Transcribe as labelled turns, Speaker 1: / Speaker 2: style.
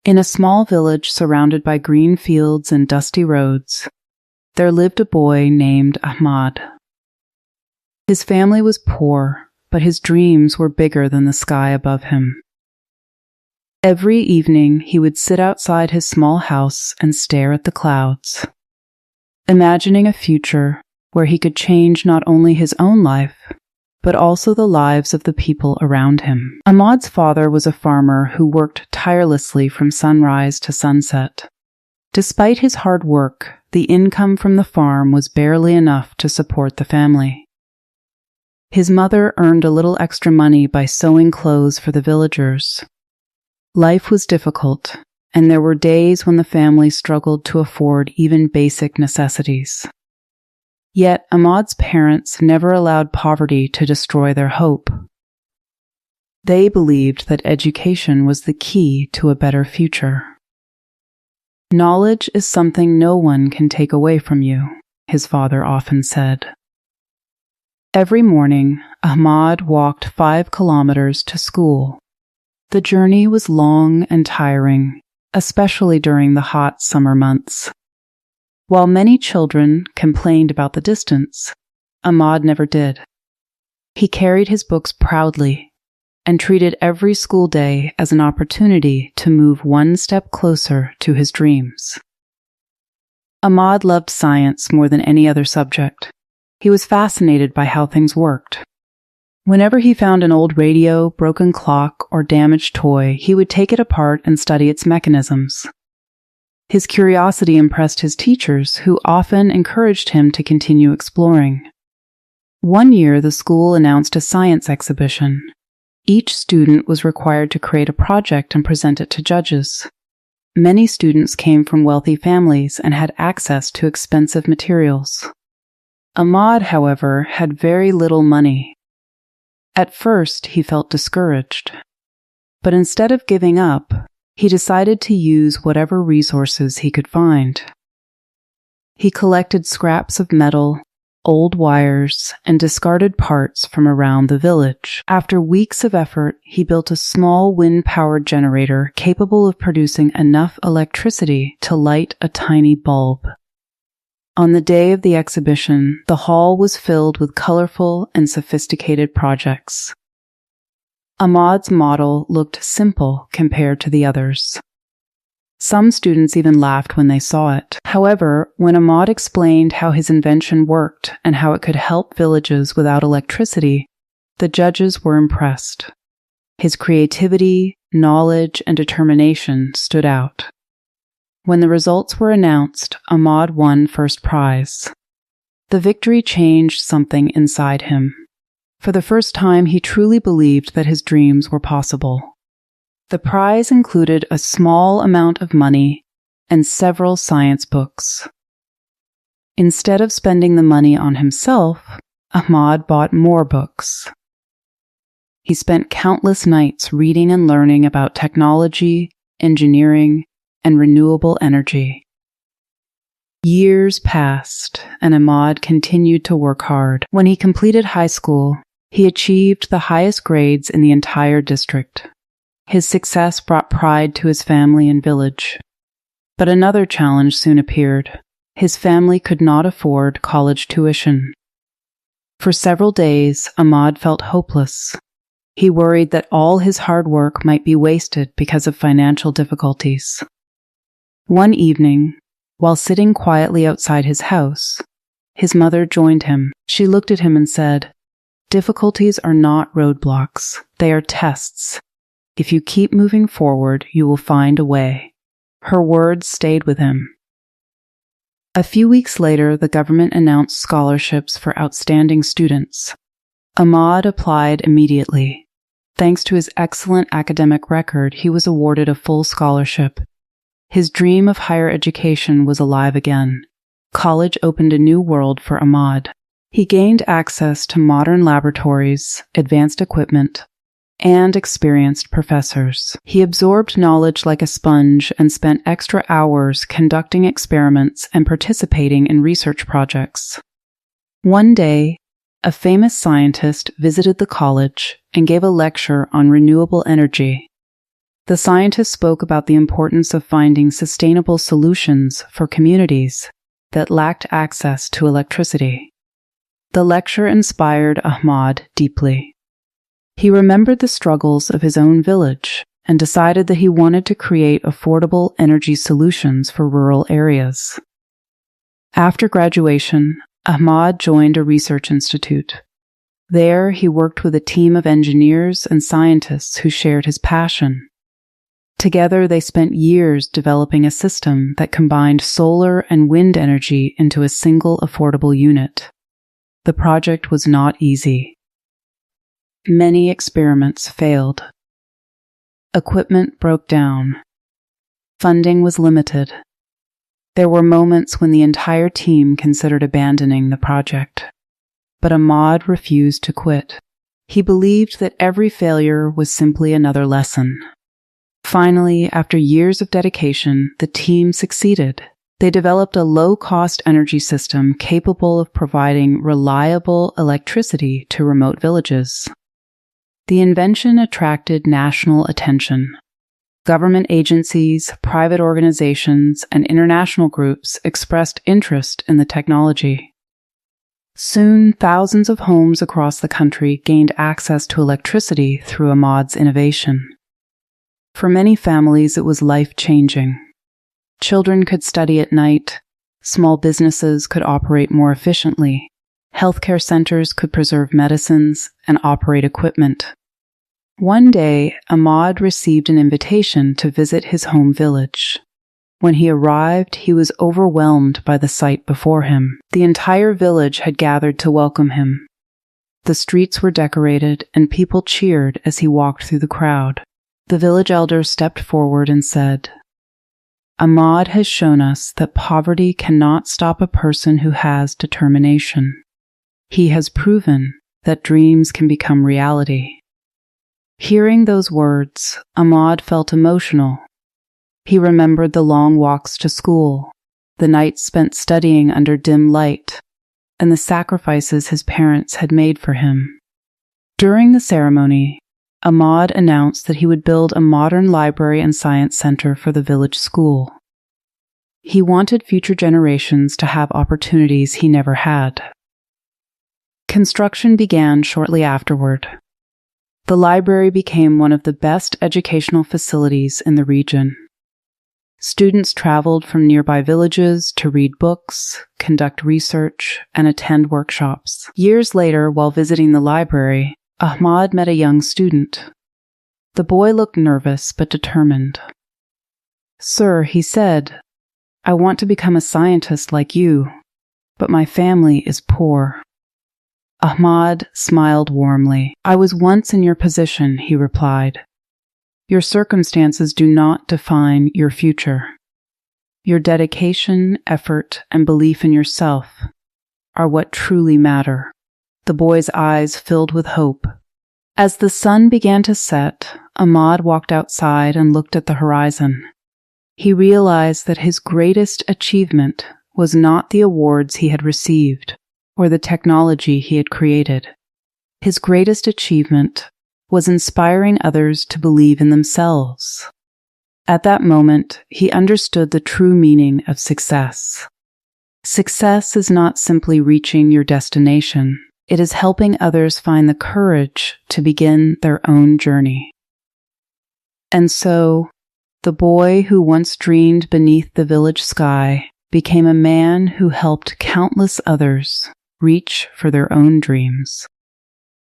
Speaker 1: In a small village surrounded by green fields and dusty roads, there lived a boy named Ahmad. His family was poor, but his dreams were bigger than the sky above him. Every evening, he would sit outside his small house and stare at the clouds, imagining a future where he could change not only his own life, but also the lives of the people around him. Ahmad's father was a farmer who worked tirelessly from sunrise to sunset. Despite his hard work, the income from the farm was barely enough to support the family. His mother earned a little extra money by sewing clothes for the villagers. Life was difficult, and there were days when the family struggled to afford even basic necessities. Yet Ahmad's parents never allowed poverty to destroy their hope. They believed that education was the key to a better future. "Knowledge is something no one can take away from you," his father often said. Every morning, Ahmad walked 5 kilometers to school. The journey was long and tiring, especially during the hot summer months. While many children complained about the distance, Ahmad never did. He carried his books proudly and treated every school day as an opportunity to move one step closer to his dreams. Ahmad loved science more than any other subject. He was fascinated by how things worked. Whenever he found an old radio, broken clock, or damaged toy, he would take it apart and study its mechanisms. His curiosity impressed his teachers, who often encouraged him to continue exploring. One year, the school announced a science exhibition. Each student was required to create a project and present it to judges. Many students came from wealthy families and had access to expensive materials. Ahmad, however, had very little money. At first, he felt discouraged. But instead of giving up, he decided to use whatever resources he could find. He collected scraps of metal, old wires, and discarded parts from around the village. After weeks of effort, he built a small wind-powered generator capable of producing enough electricity to light a tiny bulb. On the day of the exhibition, the hall was filled with colorful and sophisticated projects. Ahmad's model looked simple compared to the others. Some students even laughed when they saw it. However, when Ahmad explained how his invention worked and how it could help villages without electricity, the judges were impressed. His creativity, knowledge, and determination stood out. When the results were announced, Ahmad won first prize. The victory changed something inside him. For the first time, he truly believed that his dreams were possible. The prize included a small amount of money and several science books. Instead of spending the money on himself, Ahmad bought more books. He spent countless nights reading and learning about technology, engineering, and renewable energy. Years passed, and Ahmad continued to work hard. When he completed high school, he achieved the highest grades in the entire district. His success brought pride to his family and village. But another challenge soon appeared. His family could not afford college tuition. For several days, Ahmad felt hopeless. He worried that all his hard work might be wasted because of financial difficulties. One evening, while sitting quietly outside his house, his mother joined him. She looked at him and said, "Difficulties are not roadblocks. They are tests. If you keep moving forward, you will find a way." Her words stayed with him. A few weeks later, the government announced scholarships for outstanding students. Ahmad applied immediately. Thanks to his excellent academic record, he was awarded a full scholarship. His dream of higher education was alive again. College opened a new world for Ahmad. He gained access to modern laboratories, advanced equipment, and experienced professors. He absorbed knowledge like a sponge and spent extra hours conducting experiments and participating in research projects. One day, a famous scientist visited the college and gave a lecture on renewable energy. The scientist spoke about the importance of finding sustainable solutions for communities that lacked access to electricity. The lecture inspired Ahmad deeply. He remembered the struggles of his own village and decided that he wanted to create affordable energy solutions for rural areas. After graduation, Ahmad joined a research institute. There, he worked with a team of engineers and scientists who shared his passion. Together, they spent years developing a system that combined solar and wind energy into a single affordable unit. The project was not easy. Many experiments failed. Equipment broke down. Funding was limited. There were moments when the entire team considered abandoning the project. But Ahmad refused to quit. He believed that every failure was simply another lesson. Finally, after years of dedication, the team succeeded. They developed a low-cost energy system capable of providing reliable electricity to remote villages. The invention attracted national attention. Government agencies, private organizations, and international groups expressed interest in the technology. Soon, thousands of homes across the country gained access to electricity through Ahmad's innovation. For many families, it was life-changing. Children could study at night, small businesses could operate more efficiently, healthcare centers could preserve medicines and operate equipment. One day, Ahmad received an invitation to visit his home village. When he arrived, he was overwhelmed by the sight before him. The entire village had gathered to welcome him. The streets were decorated, and people cheered as he walked through the crowd. The village elder stepped forward and said, "Ahmad has shown us that poverty cannot stop a person who has determination. He has proven that dreams can become reality." Hearing those words, Ahmad felt emotional. He remembered the long walks to school, the nights spent studying under dim light, and the sacrifices his parents had made for him. During the ceremony, Ahmad announced that he would build a modern library and science center for the village school. He wanted future generations to have opportunities he never had. Construction began shortly afterward. The library became one of the best educational facilities in the region. Students traveled from nearby villages to read books, conduct research, and attend workshops. Years later, while visiting the library, Ahmad met a young student. The boy looked nervous but determined. "Sir," he said, "I want to become a scientist like you, but my family is poor." Ahmad smiled warmly. "I was once in your position," he replied. "Your circumstances do not define your future. Your dedication, effort, and belief in yourself are what truly matter." The boy's eyes filled with hope. As the sun began to set, Ahmad walked outside and looked at the horizon. He realized that his greatest achievement was not the awards he had received or the technology he had created. His greatest achievement was inspiring others to believe in themselves. At that moment, he understood the true meaning of success. Success is not simply reaching your destination. It is helping others find the courage to begin their own journey. And so, the boy who once dreamed beneath the village sky became a man who helped countless others reach for their own dreams.